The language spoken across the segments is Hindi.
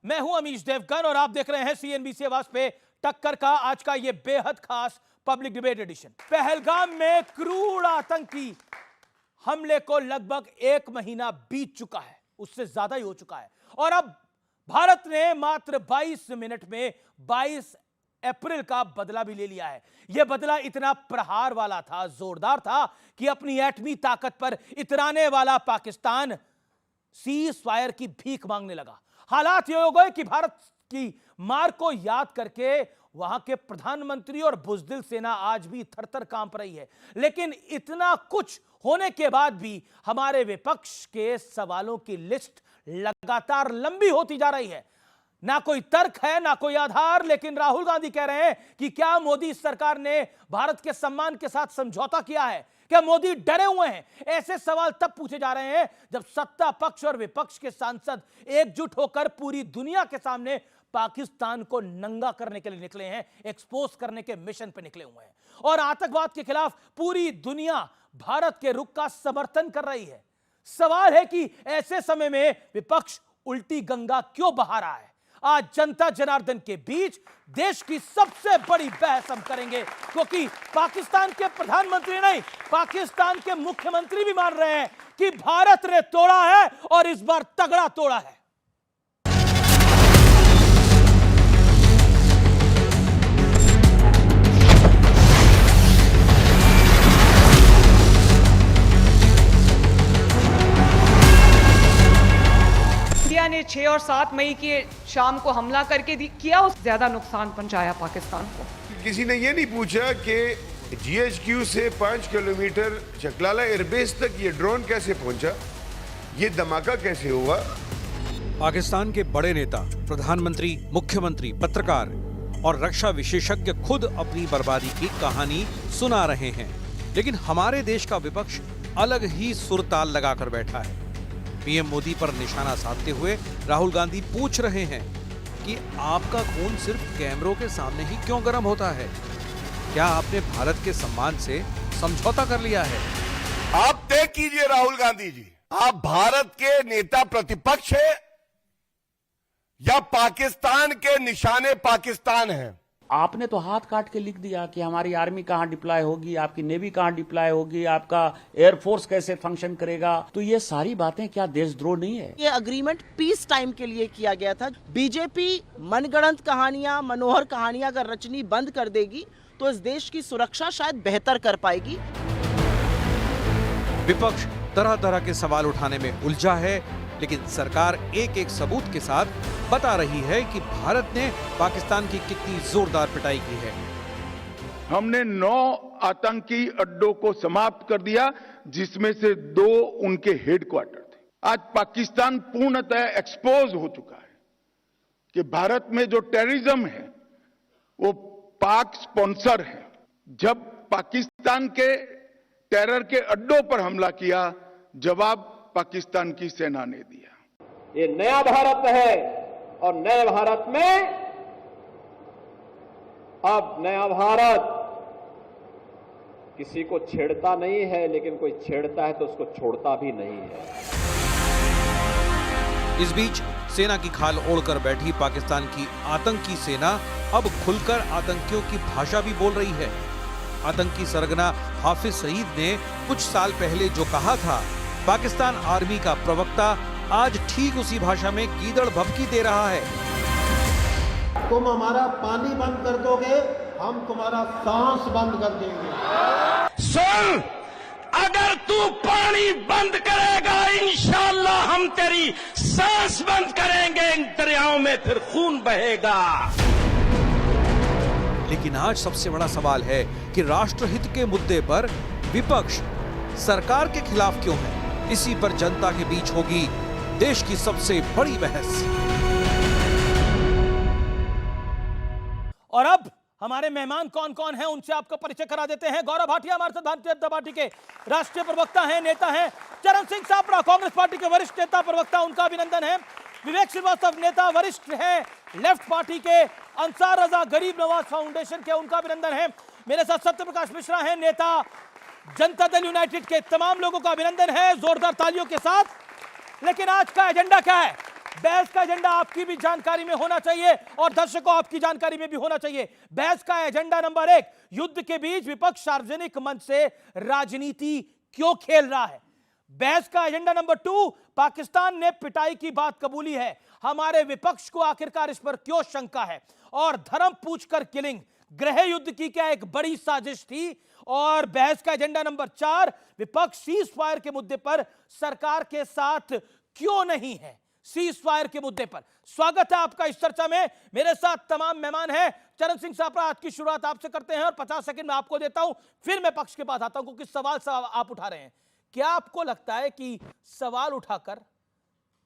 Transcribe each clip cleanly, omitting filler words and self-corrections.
मैं हूं अमीश देवगन और आप देख रहे हैं सीएनबीसी आवाज पे टक्कर का आज का ये बेहद खास पब्लिक डिबेट एडिशन। पहलगाम में क्रूर आतंकी हमले को लगभग 1 महीना बीत चुका है, उससे ज्यादा ही हो चुका है और अब भारत ने मात्र 22 मिनट में 22 अप्रैल का बदला भी ले लिया है। यह बदला इतना प्रहार वाला था, जोरदार था कि अपनी एटमी ताकत पर इतराने वाला पाकिस्तान सीज फायर की भीख मांगने लगा। हालात ये हो गए कि भारत की मार को याद करके वहां के प्रधानमंत्री और बुज़दिल सेना आज भी थर-थर कांप रही है। लेकिन इतना कुछ होने के बाद भी हमारे विपक्ष के सवालों की लिस्ट लगातार लंबी होती जा रही है। ना कोई तर्क है, ना कोई आधार, लेकिन राहुल गांधी कह रहे हैं कि क्या मोदी सरकार ने भारत के सम्मान के साथ समझौता किया है? क्या मोदी डरे हुए हैं? ऐसे सवाल तब पूछे जा रहे हैं जब सत्ता पक्ष और विपक्ष के सांसद एकजुट होकर पूरी दुनिया के सामने पाकिस्तान को नंगा करने के लिए निकले हैं, एक्सपोज करने के मिशन पर निकले हुए हैं और आतंकवाद के खिलाफ पूरी दुनिया भारत के रुख का समर्थन कर रही है। सवाल है कि ऐसे समय में विपक्ष उल्टी गंगा क्यों बहा रहा है? आज जनता जनार्दन के बीच देश की सबसे बड़ी बहस हम करेंगे, क्योंकि पाकिस्तान के प्रधानमंत्री नहीं, पाकिस्तान के मुख्यमंत्री भी मान रहे हैं कि भारत ने तोड़ा है और इस बार तगड़ा तोड़ा है। इंडिया ने 6 और 7 मई की शाम को हमला करके किया उस ज्यादा नुकसान पहुंचाया पाकिस्तान को। किसी ने ये नहीं पूछा कि जीएचक्यू से 5 किलोमीटर चकलाला एयरबेस तक ये ड्रोन कैसे पहुंचा, ये धमाका कैसे हुआ। पाकिस्तान के बड़े नेता, प्रधानमंत्री, मुख्यमंत्री, पत्रकार और रक्षा विशेषज्ञ खुद अपनी बर्बादी की कहानी सुना रहे हैं, लेकिन हमारे देश का विपक्ष अलग ही सुरताल लगाकर बैठा है। पीएम मोदी पर निशाना साधते हुए राहुल गांधी पूछ रहे हैं कि आपका खून सिर्फ कैमरों के सामने ही क्यों गर्म होता है? क्या आपने भारत के सम्मान से समझौता कर लिया है? आप तय कीजिए राहुल गांधी जी, आप भारत के नेता प्रतिपक्ष है या पाकिस्तान के निशाने पाकिस्तान है? आपने तो हाथ काट के लिख दिया कि हमारी आर्मी कहां डिप्लॉय होगी, आपकी नेवी कहां डिप्लॉय होगी, आपका एयरफोर्स कैसे फंक्शन करेगा। तो ये सारी बातें क्या देशद्रोह नहीं है? ये अग्रीमेंट पीस टाइम के लिए किया गया था। बीजेपी मनगढ़ंत कहानियां, मनोहर कहानियां अगर रचनी बंद कर देगी तो इस देश की सुरक्षा शायद बेहतर कर पाएगी। विपक्ष तरह तरह के सवाल उठाने में उलझा है, लेकिन सरकार एक एक सबूत के साथ बता रही है कि भारत ने पाकिस्तान की कितनी जोरदार पिटाई की है। हमने 9 आतंकी अड्डों को समाप्त कर दिया, जिसमें से 2 उनके हेडक्वार्टर थे। आज पाकिस्तान पूर्णतः एक्सपोज हो चुका है कि भारत में जो टेररिज्म है वो पाक स्पॉन्सर है। जब पाकिस्तान के टेरर के अड्डों पर हमला किया, जवाब पाकिस्तान की सेना ने दिया। ये नया भारत है और नए भारत में अब नया भारत किसी को छेड़ता नहीं है, लेकिन कोई छेड़ता है तो उसको छोड़ता भी नहीं है। इस बीच सेना की खाल ओढ़कर बैठी पाकिस्तान की आतंकी सेना अब खुलकर आतंकियों की भाषा भी बोल रही है। आतंकी सरगना हाफिज सईद ने कुछ साल पहले जो कहा था, पाकिस्तान आर्मी का प्रवक्ता आज ठीक उसी भाषा में गीदड़ भभकी दे रहा है। तुम हमारा पानी बंद कर दोगे, हम तुम्हारा सांस बंद कर देंगे। सुन, अगर तू पानी बंद करेगा, इंशाअल्लाह हम तेरी सांस बंद करेंगे, इन दरियाओं में फिर खून बहेगा। लेकिन आज सबसे बड़ा सवाल है कि राष्ट्रहित के मुद्दे पर विपक्ष सरकार के खिलाफ क्यों है? इसी पर जनता के बीच होगी देश की सबसे बड़ी बहस। और अब हमारे मेहमान कौन कौन हैं उनसे आपको परिचय करा देते हैं। गौरव भाटिया हमारे साथ भारतीय जनता पार्टी के राष्ट्रीय प्रवक्ता हैं, नेता हैं। चरण सिंह सापड़ा कांग्रेस पार्टी के वरिष्ठ नेता प्रवक्ता, उनका अभिनंदन है। विवेक श्रीवास्तव नेता वरिष्ठ हैं लेफ्ट पार्टी के, अंसार रजा गरीब नवाज फाउंडेशन के, उनका अभिनंदन है। मेरे साथ सत्य प्रकाश मिश्रा हैं, नेता जनता दल यूनाइटेड के। तमाम लोगों का अभिनंदन है जोरदार तालियों के साथ। लेकिन आज का एजेंडा क्या है? बहस का एजेंडा आपकी भी जानकारी में होना चाहिए और दर्शकों आपकी जानकारी में भी होना चाहिए। बहस का एजेंडा नंबर 1, युद्ध के बीच विपक्ष सार्वजनिक मंच से राजनीति क्यों खेल रहा है। बहस का एजेंडा नंबर 2, पाकिस्तान ने पिटाई की बात कबूली है, हमारे विपक्ष को आखिरकार इस पर क्यों शंका है। और धर्म पूछकर किलिंग, गृह युद्ध की क्या एक बड़ी साजिश थी। और बहस का एजेंडा नंबर 4, विपक्ष सीज फायर के मुद्दे पर सरकार के साथ क्यों नहीं है। सीज फायर के मुद्दे पर स्वागत है आपका इस चर्चा में। मेरे साथ तमाम मेहमान हैं। चरण सिंह सापरा, आज की शुरुआत आपसे करते हैं और 50 सेकंड में आपको देता हूं, फिर मैं पक्ष के पास आता हूं क्योंकि सवाल आप उठा रहे हैं। क्या आपको लगता है कि सवाल उठाकर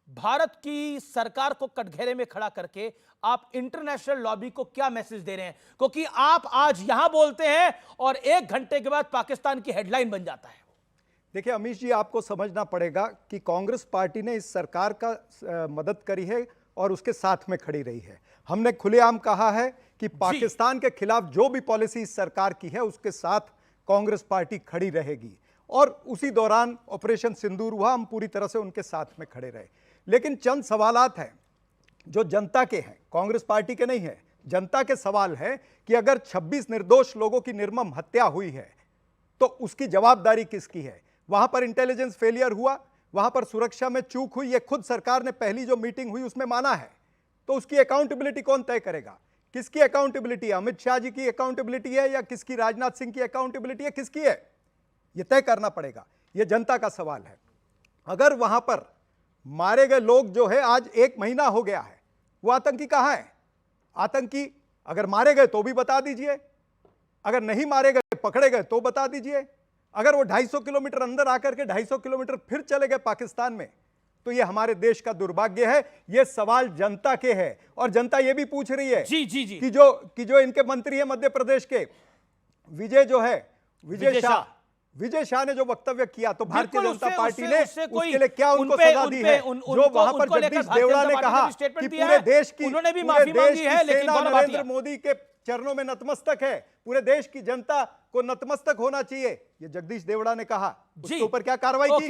भारत की सरकार को कटघरे में खड़ा करके आप इंटरनेशनल लॉबी को क्या मैसेज दे रहे हैं? क्योंकि आप आज यहां बोलते हैं और 1 घंटे के बाद पाकिस्तान की हेडलाइन बन जाता है। देखिए अमीश जी, आपको समझना पड़ेगा कि कांग्रेस पार्टी ने इस सरकार का मदद करी है और उसके साथ में खड़ी रही है। हमने खुलेआम कहा है कि पाकिस्तान के खिलाफ जो भी पॉलिसी इस सरकार की है उसके साथ कांग्रेस पार्टी खड़ी रहेगी। और उसी दौरान ऑपरेशन सिंदूर हुआ, हम पूरी तरह से उनके साथ में खड़े रहे। लेकिन चंद सवालात हैं जो जनता के हैं, कांग्रेस पार्टी के नहीं है। जनता के सवाल है कि अगर 26 निर्दोष लोगों की निर्मम हत्या हुई है तो उसकी जवाबदारी किसकी है। वहां पर इंटेलिजेंस फेलियर हुआ, वहां पर सुरक्षा में चूक हुई, ये खुद सरकार ने पहली जो मीटिंग हुई उसमें माना है। तो उसकी अकाउंटेबिलिटी कौन तय करेगा? किसकी अकाउंटेबिलिटी है? अमित शाह जी की अकाउंटेबिलिटी है या किसकी, राजनाथ सिंह की अकाउंटेबिलिटी है, किसकी है? यह तय करना पड़ेगा। यह जनता का सवाल है। अगर वहां पर मारे गए लोग जो है, आज 1 महीना हो गया है, वो आतंकी कहां है? आतंकी अगर मारे गए तो भी बता दीजिए, अगर नहीं मारे गए पकड़े गए तो बता दीजिए। अगर वो 250 किलोमीटर अंदर आकर के 250 किलोमीटर फिर चले गए पाकिस्तान में, तो ये हमारे देश का दुर्भाग्य है। ये सवाल जनता के है और जनता ये भी पूछ रही है कि जो इनके मंत्री है मध्य प्रदेश के विजय शाह ने जो वक्तव्य किया, तो भारतीय जनता पार्टी ने उसके लिए क्या उनको सजा दी है? जो वहां पर जगदीश देवड़ा ने कहा कि पूरे देश की सेना नरेंद्र मोदी के चरणों में नतमस्तक है, पूरे देश की जनता को नतमस्तक होना चाहिए, ये जगदीश देवड़ा ने कहा। उसके ऊपर क्या कार्रवाई की?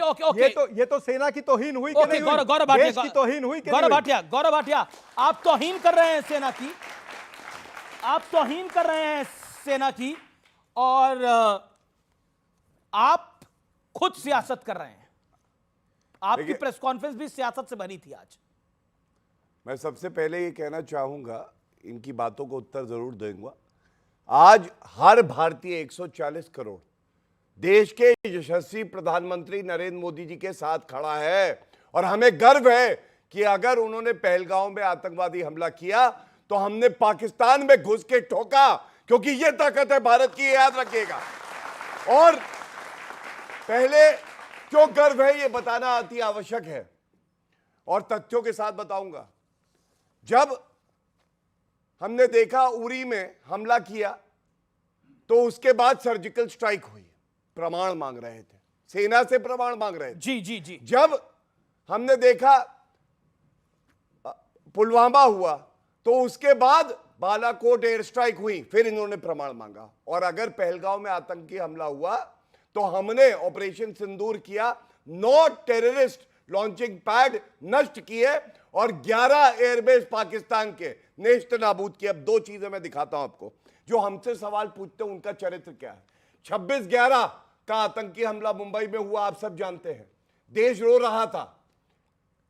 ये तो सेना की तौहीन हुई कि नहीं हुई? देश की तौहीन हुई कि नहीं? गौरव भाटिया, आप तौहीन कर रहे हैं सेना की, आप तौहीन कर रहे हैं सेना की और आप खुद सियासत कर रहे हैं। आपकी प्रेस कॉन्फ्रेंस भी सियासत से बनी थी आज। मैं सबसे पहले ये कहना चाहूंगा, इनकी बातों को उत्तर जरूर दूंगा। आज हर भारतीय 140 करोड़ देश के यशस्वी प्रधानमंत्री नरेंद्र मोदी जी के साथ खड़ा है और हमें गर्व है कि अगर उन्होंने पहलगांव में आतंकवादी हमला किया तो हमने पाकिस्तान में घुस के ठोका, क्योंकि यह ताकत है भारत की, याद रखिएगा। और पहले क्यों गर्व है यह बताना अति आवश्यक है और तथ्यों के साथ बताऊंगा। जब हमने देखा उरी में हमला किया तो उसके बाद सर्जिकल स्ट्राइक हुई, प्रमाण मांग रहे थे, सेना से प्रमाण मांग रहे थे। जी। जब हमने देखा पुलवामा हुआ तो उसके बाद बालाकोट एयर स्ट्राइक हुई, फिर इन्होंने प्रमाण मांगा। और अगर पहलगांव में आतंकी हमला हुआ तो हमने ऑपरेशन सिंदूर किया, 9 टेररिस्ट लॉन्चिंग पैड नष्ट किए और 11 एयरबेस पाकिस्तान के नेस्त नाबूद किए। अब 2 चीजें मैं दिखाता हूं आपको, जो हमसे सवाल पूछते हैं उनका चरित्र क्या है। 26/11 का आतंकी हमला मुंबई में हुआ, आप सब जानते हैं, देश रो रहा था।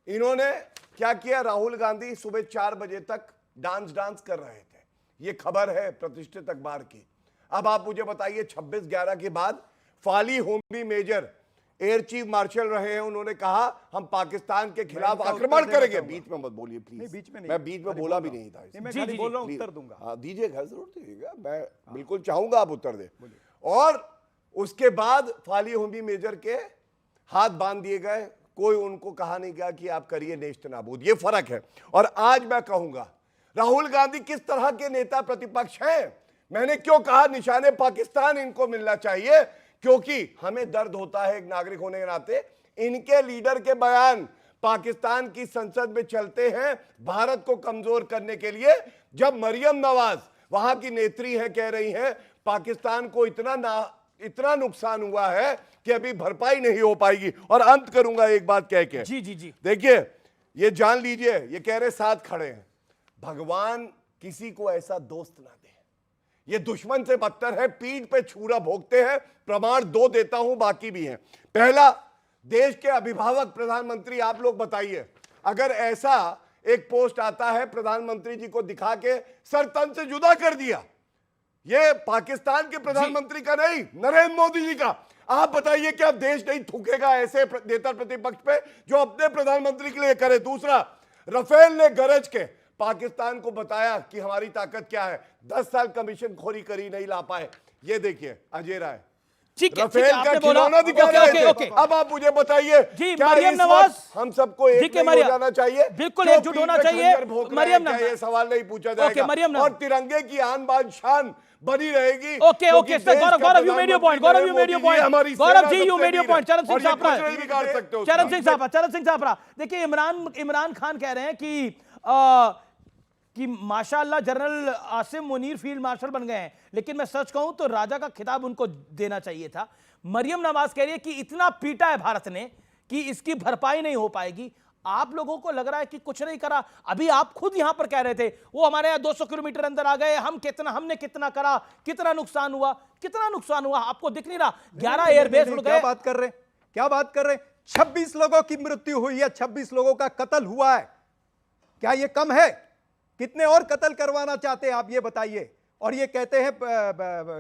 इन्होंने क्या किया? राहुल गांधी सुबह 4 बजे तक डांस कर रहे थे, यह खबर है प्रतिष्ठित अखबार की। अब आप मुझे बताइए, 26/11 के बाद Fali Homi Major air chief marshal रहे हैं, उन्होंने कहा हम पाकिस्तान के खिलाफ आक्रमण करेंगे। बीच में मत बोलिए प्लीज। बीच में नहीं, मैं बीच में बोला भी नहीं था। मैं बोल रहा हूं, उत्तर दूंगा। हाँ दीजिएगा, जरूर दीजिएगा, मैं बिल्कुल चाहूंगा आप उत्तर दें। और उसके बाद फाली होमी मेजर के हाथ बांध दिए गए, कोई उनको कहा नहीं गया कि आप करिए नेस्त नाबूद। ये फर्क है। और आज मैं कहूंगा, राहुल गांधी किस तरह के नेता प्रतिपक्ष हैं। मैंने क्यों कहा निशाने पाकिस्तान इनको मिलना चाहिए, क्योंकि हमें दर्द होता है एक नागरिक होने के नाते, इनके लीडर के बयान पाकिस्तान की संसद में चलते हैं भारत को कमजोर करने के लिए। जब मरियम नवाज वहां की नेत्री है, कह रही है पाकिस्तान को इतना नुकसान हुआ है कि अभी भरपाई नहीं हो पाएगी। और अंत करूंगा एक बात कह के। जी। देखिए, ये जान लीजिए, ये कह रहे साथ खड़े हैं। भगवान किसी को ऐसा दोस्त ना दे, ये दुश्मन से बदतर है, पीठ पे छुरा भोगते हैं। प्रमाण 2 देता हूं, बाकी भी हैं। पहला, देश के अभिभावक प्रधानमंत्री, आप लोग बताइए, अगर ऐसा एक पोस्ट आता है प्रधानमंत्री जी को दिखा के सर तन से जुदा कर दिया, ये पाकिस्तान के प्रधानमंत्री का नहीं, नरेंद्र मोदी जी का, आप बताइए क्या देश नहीं थूकेगा ऐसे नेता प्रतिपक्ष पे जो अपने प्रधानमंत्री के लिए करे। दूसरा, राफेल ने गरज के पाकिस्तान को बताया कि हमारी ताकत क्या है, 10 साल कमीशन खोरी करी, नहीं ला पाए। ये देखिए अजय राय, राफेल का खिलौना दिखा रहे थे। अब आप मुझे बताइए, क्या मरियम नवाज, हम सबको एक हो जाना चाहिए? बिल्कुल एकजुट होना चाहिए। मरियम नवाज, ये सवाल नहीं पूछा जाएगा और तिरंगे की आन बान शान बनी रहेगी। Okay okay sir, Gaurav you made your point, Gaurav you made your point, Gaurav ji you made your point. Charan Singh Sapra, चरण सिंह सापरा, देखिए इमरान खान कह रहे हैं कि माशाल्लाह general Asim Munir field marshal बन गए हैं, लेकिन मैं सच कहूं तो राजा का खिताब उनको देना चाहिए था। मरियम नवाज कह रही है कि इतना पीटा है भारत ने कि इसकी भरपाई नहीं हो पाएगी। आप लोगों को लग रहा है कि कुछ नहीं करा। अभी आप खुद यहां पर कह रहे थे वो हमारे यहाँ 200 किलोमीटर अंदर आ गए, हमने कितना करा, कितना नुकसान हुआ आपको दिख नहीं रहा? 11 एयरबेस उड़ गए। क्या बात कर रहे हैं? 26 लोगों की मृत्यु हुई है, 26 लोगों का कत्ल हुआ है। क्या ये कम है? कितने और कत्ल करवाना चाहते हैं आप, ये बताइए। और ये कहते हैं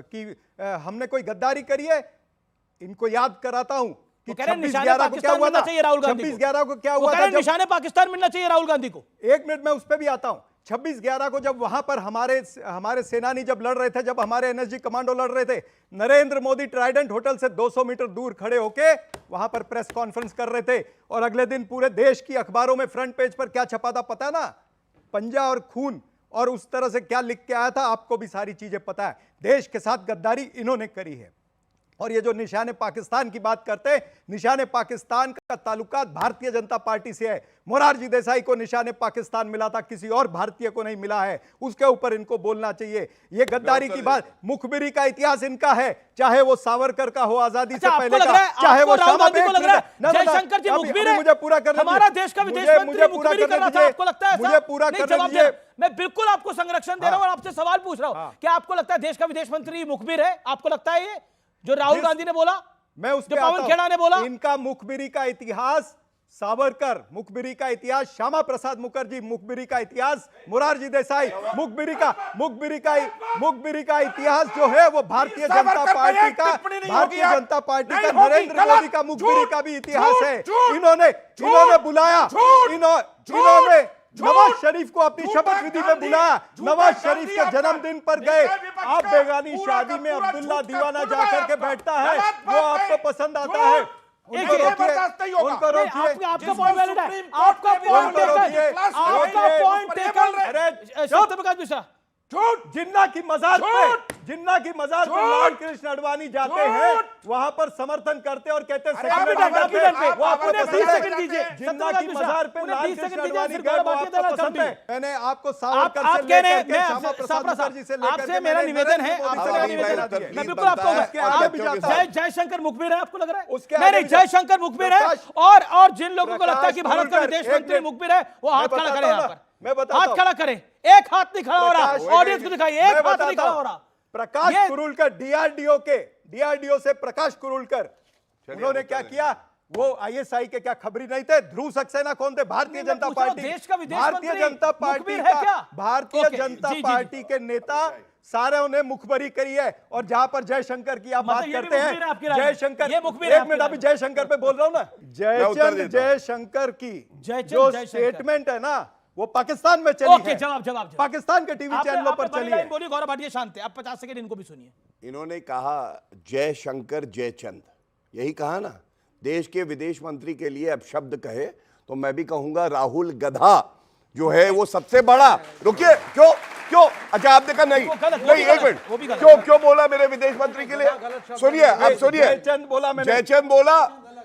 कि हमने कोई गद्दारी करी है। इनको याद कराता हूं कि 26/11 को क्या हुआ था। 26/11 को क्या हुआ था? निशाने पाकिस्तान मिलना चाहिए राहुल गांधी को। 1 मिनट में उस पर भी आता हूं। 26/11 को जब वहां पर हमारे सेनानी जब लड़ रहे थे, जब हमारे एनएसजी कमांडो लड़ रहे थे, नरेंद्र मोदी ट्राइडेंट होटल से 200 मीटर दूर खड़े होके वहां पर प्रेस कॉन्फ्रेंस कर रहे थे। और अगले दिन पूरे देश की अखबारों में फ्रंट पेज पर क्या छपा था पता ना? पंजा और खून। और उस तरह से क्या लिख के आया था आपको भी सारी चीजें पता है। देश के साथ गद्दारी इन्होंने करी है। और ये जो निशाने पाकिस्तान की बात करते हैं, निशाने पाकिस्तान का ताल्लुकात भारतीय जनता पार्टी से है। मोरारजी देसाई को निशाने पाकिस्तान मिला था, किसी और भारतीय को नहीं मिला है। उसके ऊपर इनको बोलना चाहिए। ये गद्दारी की बात, मुखबिरी का इतिहास इनका है, चाहे वो सावरकर का हो आजादी से पहले का, चाहे वो जयशंकर जी मुखबिर है। मुझे पूरा करने दीजिए, हमारा देश का विदेश मंत्री मुखबिरी कर रहा था, आपको लगता है? मुझे पूरा करने दीजिए। मैं बिल्कुल आपको संरक्षण दे रहा हूं और आपसे सवाल पूछ रहा हूं, क्या आपको लगता है देश का विदेश मंत्री मुखबिर है? आपको लगता है ये जो राहुल गांधी ने बोला, मैं उस जो पवन खेड़ा ने बोला? इनका मुखबिरी का इतिहास सावरकर, मुखबिरी का इतिहास श्यामा प्रसाद मुखर्जी, मुखबिरी का इतिहास मोरारजी देसाई, मुखबिरी का इतिहास जो है वो भारतीय जनता पार्टी का नरेंद्र मोदी का मुखबिरी का भी इतिहास है। इन्होंने बुलाया, इन्होंने नवाज शरीफ को अपनी शपथ विधि में बुलाया, नवाज शरीफ के जन्मदिन पर गए। आप बेगानी शादी में अब्दुल्ला दीवाना जाकर के बैठता है, वो आपको पसंद आता है? उनको रोकिए। आपका पॉइंट वैलिड है, आपका पॉइंट टेकन। सत्यप्रकाश मिश्रा, जिन्ना की मजार पे लाल कृष्ण अडवाणी जाते हैं, वहां पर समर्थन करते और कहते हैं जिन्ना की मजार पे लाल कृष्ण अडवाणी गए, वो आपको पसंद है? मैंने आपको सावरकर से लेकर श्यामा प्रसाद मुखर्जी से लेकर आपसे मेरा निवेदन है, मैं बिल्कुल आपको, जयशंकर मुखबिर है आपको लग रहा है? नहीं, जयशंकर मुखबिर है। और जिन लोगों को लगता है कि भारत का विदेश मंत्री मुखबिर है, वो हाथ खड़ा करें यहाँ पर, हाथ खड़ा करें। एक हाथ नहीं खड़ा हो रहा, ऑडियंस को दिखाइए, एक हाथ नहीं खड़ा हो रहा। प्रकाश कुरुलकर, डीआरडीओ से प्रकाश कुरुलकर, उन्होंने क्या किया? वो आईएसआई के क्या खबरी नहीं थे? ध्रुव सक्सेना कौन थे? भारतीय जनता पार्टी, भारतीय जनता पार्टी के नेता सारे ने मुखबरी करी है। और जहां पर जयशंकर की आप बात करते हैं, जयशंकर, एक मिनट, अभी जयशंकर पे बोल रहा हूं ना, जयशंकर की जो स्टेटमेंट है ना, वो पाकिस्तान में चली है। जवाब पाकिस्तान के टीवी चैनलों पर चली है। बोलिए गौरव भाटिया शांत है, आप 50 सेकंड इनको भी सुनिए। इन्होंने कहा जयशंकर जयचंद, यही कहा ना। देश के विदेश मंत्री के लिए अब शब्द कहे तो मैं भी कहूंगा राहुल गधा जो है वो सबसे बड़ा। रुकिए, क्यों? अच्छा आपने कहा नहीं, एक मिनट, क्यों बोला मेरे विदेश मंत्री के लिए? सुनिए, आप सुनिए, जयचंद बोला।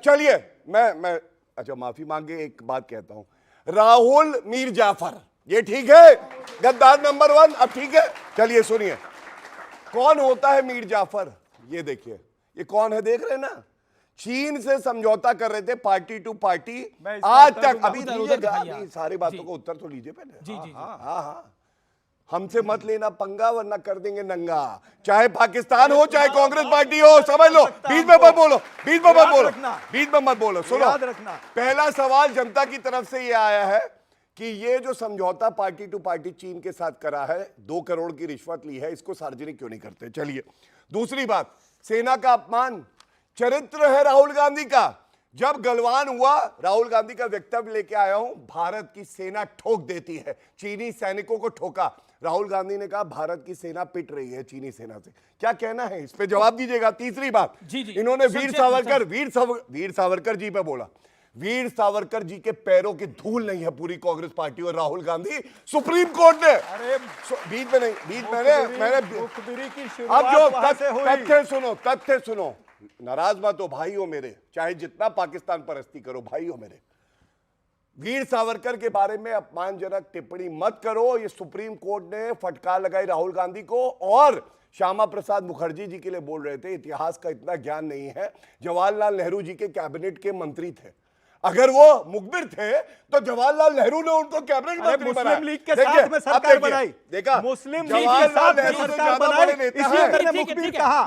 चलिए मैं अच्छा माफी मांगे, एक बात कहता हूं, राहुल मीर जाफर, ये ठीक है? गद्दार नंबर 1, अब ठीक है? चलिए सुनिए, कौन होता है मीर जाफर? ये देखिए, ये कौन है, देख रहे हैं ना? चीन से समझौता कर रहे थे पार्टी टू पार्टी, मैं इस आज बात पर तक अभी उधर लीजिएगा, दिखाइए अभी आप। सारी बातों जी। को उत्तर तो लीजिए पहले। जी जी जी हाँ, हमसे मत लेना पंगा वरना कर देंगे नंगा, चाहे पाकिस्तान हो चाहे कांग्रेस पार्टी हो, समझ लो। बीच में मत बोलो, बीच में मत बोलो, बीच में मत बोलो। सुनो, याद रखना। पहला सवाल जनता की तरफ से ये आया है कि ये जो समझौता पार्टी टू पार्टी चीन के साथ करा है, 2 करोड़ की रिश्वत ली है, इसको सार्वजनिक क्यों नहीं करते? चलिए, दूसरी बात, सेना का अपमान चरित्र है राहुल गांधी का। जब गलवान हुआ, राहुल गांधी का वक्तव्य लेके आया हूं, भारत की सेना ठोक देती है, चीनी सैनिकों को ठोका। राहुल गांधी ने कहा भारत की सेना पिट रही है चीनी सेना से। क्या कहना है इस पे, जवाब दीजिएगा। तीसरी बात, जी, जी। इन्होंने संक्षेप वीर सावरकर जी पे बोला। वीर सावरकर जी के पैरों की धूल नहीं है पूरी कांग्रेस पार्टी और राहुल गांधी। सुप्रीम कोर्ट ने बीच में नहीं, बीच मैंने मुखबिरी की अब शुरुआत जो वहां से हुई। तथ्य सुनो, नाराज मत हो भाई हो मेरे, चाहे जितना पाकिस्तान परस्ती करो, भाई हो मेरे। वीर सावरकर के बारे में अपमानजनक टिप्पणी मत करो, ये सुप्रीम कोर्ट ने फटकार लगाई राहुल गांधी को। और श्यामा प्रसाद मुखर्जी जी के लिए बोल रहे थे, इतिहास का इतना ज्ञान नहीं है, जवाहरलाल नेहरू जी के कैबिनेट के मंत्री थे। अगर वो मुखबिर थे तो जवाहरलाल नेहरू ने उनको कैबिनेट मंत्री बनाया। मुस्लिम लीग के साथ में सरकार बनाई, देखा, मुस्लिम लीग के जवाहरलाल साथ में नेहरू से सरकार ज्यादा बनाई, बड़े नेता इसलिए हैं। मैंने ठीक है, मुखबिर ठीक है। कहा।